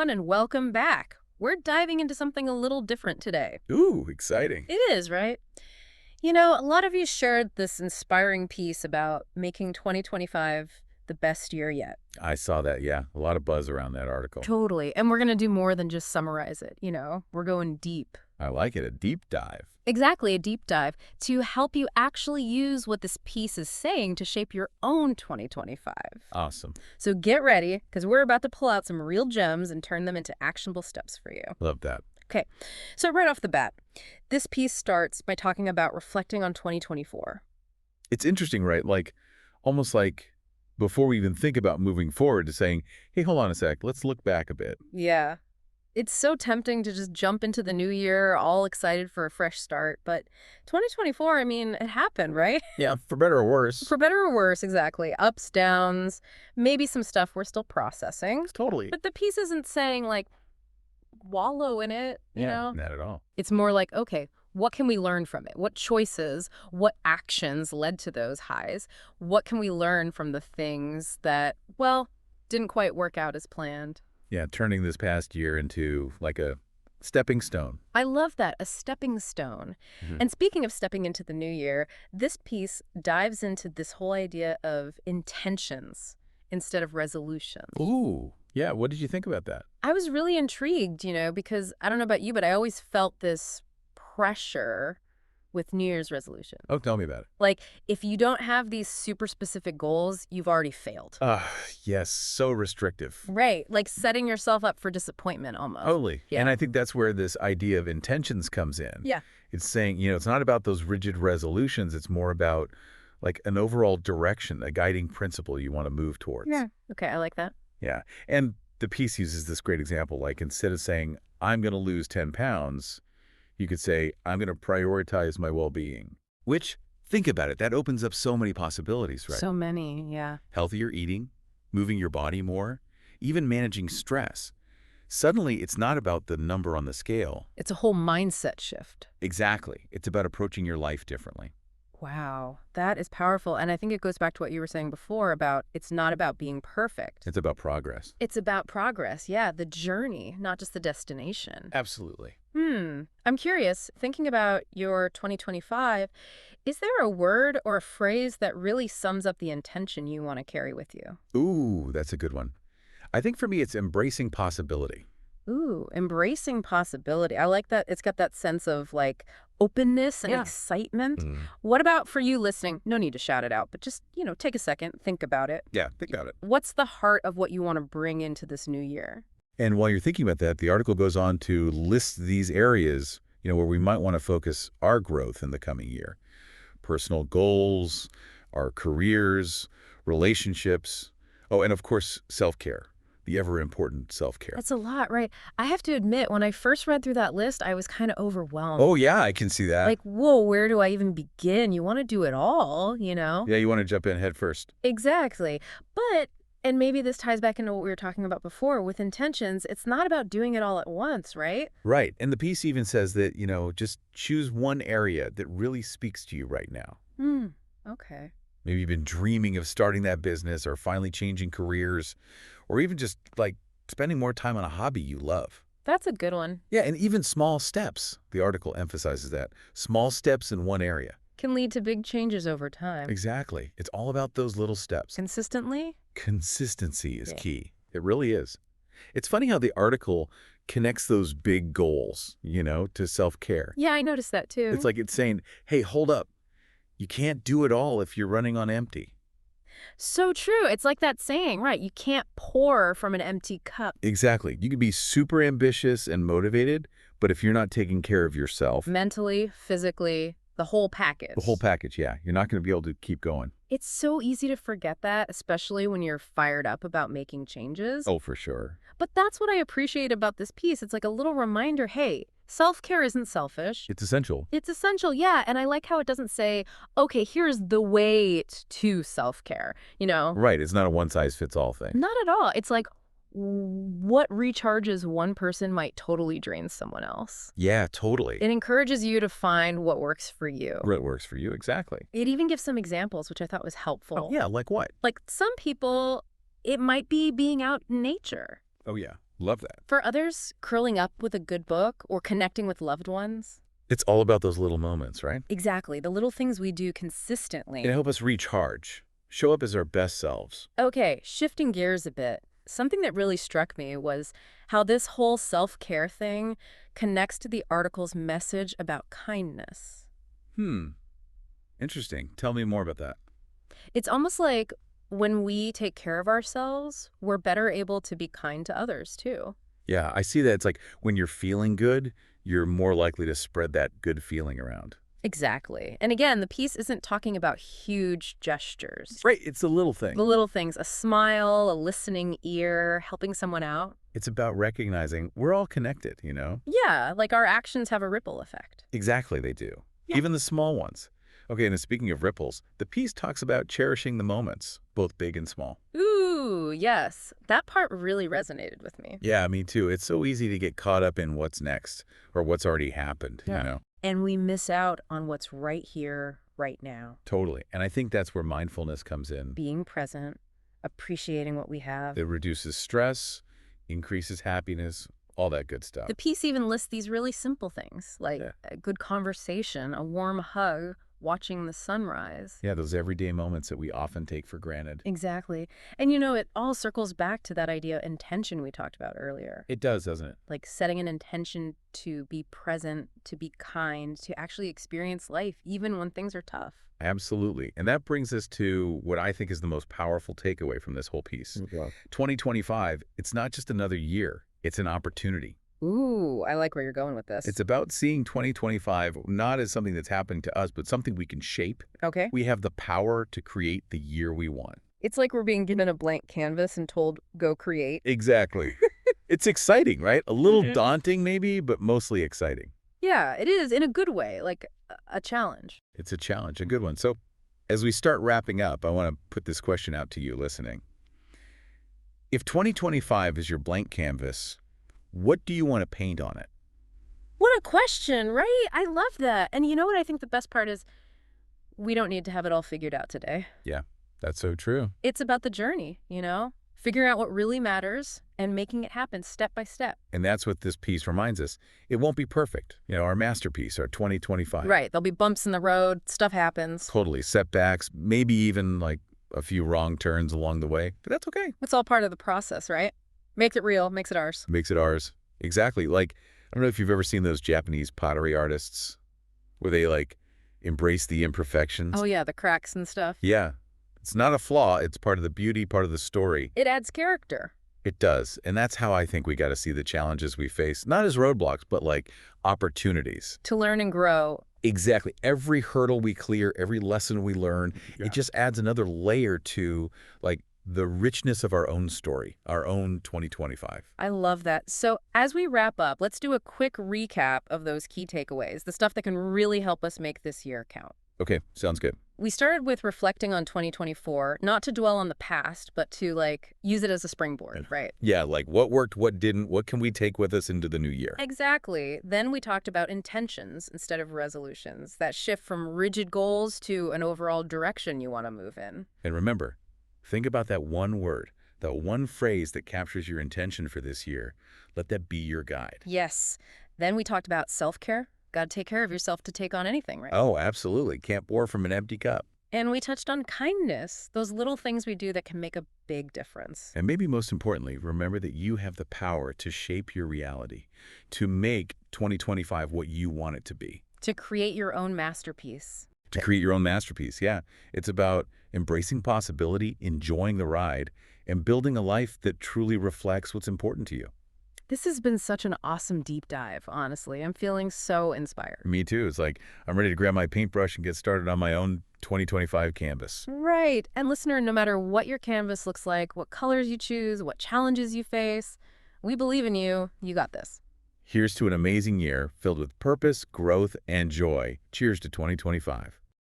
everyone, and welcome back. We're diving into something a little different today. Ooh, exciting. It is, right? A lot of you shared this inspiring piece about making 2025 the best year yet. I saw that, yeah. A lot of buzz around that article. Totally. And we're going to do more than just summarize it. We're going deep. I like it, a deep dive. Exactly, a deep dive to help you actually use what this piece is saying to shape your own 2025. Awesome. So get ready, because we're about to pull out some real gems and turn them into actionable steps for you. Love that. Okay, so right off the bat, this piece starts by talking about reflecting on 2024. It's interesting, right? Almost like before we even think about moving forward to saying, hey, hold on a sec, let's look back a bit. Yeah. It's so tempting to just jump into the new year all excited for a fresh start, but 2024, it happened, right? Yeah, for better or worse. For better or worse, exactly. Ups, downs, maybe some stuff we're still processing. Totally. But the piece isn't saying, wallow in it, you know? Not at all. It's more like, okay, what can we learn from it? What choices, what actions led to those highs? What can we learn from the things that, didn't quite work out as planned? Yeah, turning this past year into like a stepping stone. I love that, a stepping stone. And speaking of stepping into the new year, this piece dives into this whole idea of intentions instead of resolutions. Ooh, yeah, what did you think about that? I was really intrigued, because I don't know about you, but I always felt this pressure with New Year's resolutions. Oh, tell me about it. If you don't have these super specific goals, you've already failed. Yes, so restrictive. Right, like setting yourself up for disappointment almost. Totally. Yeah. And I think that's where this idea of intentions comes in. Yeah. It's saying, it's not about those rigid resolutions. It's more about an overall direction, a guiding principle you want to move towards. Yeah. Okay, I like that. Yeah. And the piece uses this great example. Instead of saying, I'm going to lose 10 pounds, you could say, I'm going to prioritize my well-being. Which, think about it, that opens up so many possibilities, right? So many, yeah. Healthier eating, moving your body more, even managing stress. Suddenly, it's not about the number on the scale. It's a whole mindset shift. Exactly. It's about approaching your life differently. Wow, that is powerful. And I think it goes back to what you were saying before about it's not about being perfect. It's about progress. It's about progress, yeah, the journey, not just the destination. Absolutely. I'm curious, thinking about your 2025, is there a word or a phrase that really sums up the intention you want to carry with you? Ooh, that's a good one. I think for me, it's embracing possibility. Ooh, embracing possibility. I like that. It's got that sense of openness and excitement. What about for you listening? No need to shout it out, but just, take a second, think about it. Yeah, think about it. What's the heart of what you want to bring into this new year? And while you're thinking about that, the article goes on to list these areas, where we might want to focus our growth in the coming year. Personal goals, our careers, relationships. Oh, and of course, self-care. The ever-important self-care. That's a lot, right? I have to admit, when I first read through that list, I was kind of overwhelmed. Oh, yeah, I can see that. Whoa, where do I even begin? You want to do it all, Yeah, you want to jump in head first. Exactly. And maybe this ties back into what we were talking about before, with intentions, it's not about doing it all at once, right? Right. And the piece even says that, just choose one area that really speaks to you right now. Okay. Maybe you've been dreaming of starting that business or finally changing careers, or even just spending more time on a hobby you love. That's a good one. Yeah, and even small steps. The article emphasizes that. Small steps in one area. Can lead to big changes over time. Exactly. It's all about those little steps. Consistently? Consistency is key. It really is. It's funny how the article connects those big goals, to self-care. Yeah, I noticed that too. It's saying, hey, hold up. You can't do it all if you're running on empty. So true. It's like that saying, right? You can't pour from an empty cup. Exactly. You can be super ambitious and motivated, but if you're not taking care of yourself... Mentally, physically, the whole package. The whole package, yeah. You're not going to be able to keep going. It's so easy to forget that, especially when you're fired up about making changes. Oh, for sure. But that's what I appreciate about this piece. It's like a little reminder, hey, self-care isn't selfish. It's essential. It's essential, yeah. And I like how it doesn't say, okay, here's the way to self-care, Right. It's not a one-size-fits-all thing. Not at all. It's like what recharges one person might totally drain someone else. Yeah, totally. It encourages you to find what works for you. What works for you, exactly. It even gives some examples, which I thought was helpful. Oh, yeah, like what? Like some people, it might be being out in nature. Oh, yeah. Love that. For others, curling up with a good book or connecting with loved ones. It's all about those little moments, right? Exactly, the little things we do consistently. It help us recharge, show up as our best selves. Okay, shifting gears a bit. Something that really struck me was how this whole self-care thing connects to the article's message about kindness. Hmm. Interesting. Tell me more about that. It's almost like when we take care of ourselves, we're better able to be kind to others, too. Yeah, I see that. It's like when you're feeling good, you're more likely to spread that good feeling around. Exactly. And again, the piece isn't talking about huge gestures. Right. It's a little The thing. little things, a smile, a listening ear, helping someone out. It's about recognizing we're all connected, Yeah, like our actions have a ripple effect. Exactly, they do. Yeah. Even the small ones. Okay, and speaking of ripples, the piece talks about cherishing the moments, both big and small. Ooh, yes. That part really resonated with me. Yeah, me too. It's so easy to get caught up in what's next or what's already happened, And we miss out on what's right here, right now. Totally. And I think that's where mindfulness comes in. Being present, appreciating what we have. It reduces stress, increases happiness, all that good stuff. The piece even lists these really simple things, like Yeah. a good conversation, a warm hug, watching the sunrise. Yeah, those everyday moments that we often take for granted. Exactly. And it all circles back to that idea of intention we talked about earlier. It does, doesn't it? Like setting an intention to be present, to be kind, to actually experience life, even when things are tough. Absolutely. And that brings us to what I think is the most powerful takeaway from this whole piece. Yeah. 2025, it's not just another year, it's an opportunity. Ooh, I like where you're going with this. It's about seeing 2025 not as something that's happening to us, but something we can shape. Okay. We have the power to create the year we want. It's like we're being given a blank canvas and told, go create. Exactly. It's exciting, right? A little daunting maybe, but mostly exciting. Yeah, it is in a good way, like a challenge. It's a challenge, a good one. So as we start wrapping up, I want to put this question out to you listening. If 2025 is your blank canvas, what do you want to paint on it? What a question, right? I love that. And you know what I think the best part is? We don't need to have it all figured out today. Yeah, that's so true. It's about the journey, figuring out what really matters and making it happen step by step. And that's what this piece reminds us. It won't be perfect. Our masterpiece, our 2025. Right. There'll be bumps in the road. Stuff happens. Totally. Setbacks, maybe even like a few wrong turns along the way. But that's okay. It's all part of the process, right? Makes it real, makes it ours. Makes it ours. Exactly. Like, I don't know if you've ever seen those Japanese pottery artists where they embrace the imperfections. Oh, yeah, the cracks and stuff. Yeah. It's not a flaw. It's part of the beauty, part of the story. It adds character. It does. And that's how I think we got to see the challenges we face, not as roadblocks, but like opportunities. To learn and grow. Exactly. Every hurdle we clear, every lesson we learn, it just adds another layer to the richness of our own story, our own 2025. I love that. So as we wrap up, let's do a quick recap of those key takeaways, the stuff that can really help us make this year count. Okay, sounds good. We started with reflecting on 2024, not to dwell on the past, but to use it as a springboard, right? Yeah, what worked, what didn't, what can we take with us into the new year? Exactly. Then we talked about intentions instead of resolutions, that shift from rigid goals to an overall direction you want to move in. And remember, think about that one word, that one phrase that captures your intention for this year. Let that be your guide. Yes. Then we talked about self-care. Got to take care of yourself to take on anything, right? Oh, absolutely. Can't pour from an empty cup. And we touched on kindness, those little things we do that can make a big difference. And maybe most importantly, remember that you have the power to shape your reality, to make 2025 what you want it to be. To create your own masterpiece. To create your own masterpiece, yeah. It's about embracing possibility, enjoying the ride, and building a life that truly reflects what's important to you. This has been such an awesome deep dive, honestly. I'm feeling so inspired. Me too. It's like I'm ready to grab my paintbrush and get started on my own 2025 canvas. Right. And listener, no matter what your canvas looks like, what colors you choose, what challenges you face, we believe in you. You got this. Here's to an amazing year filled with purpose, growth, and joy. Cheers to 2025.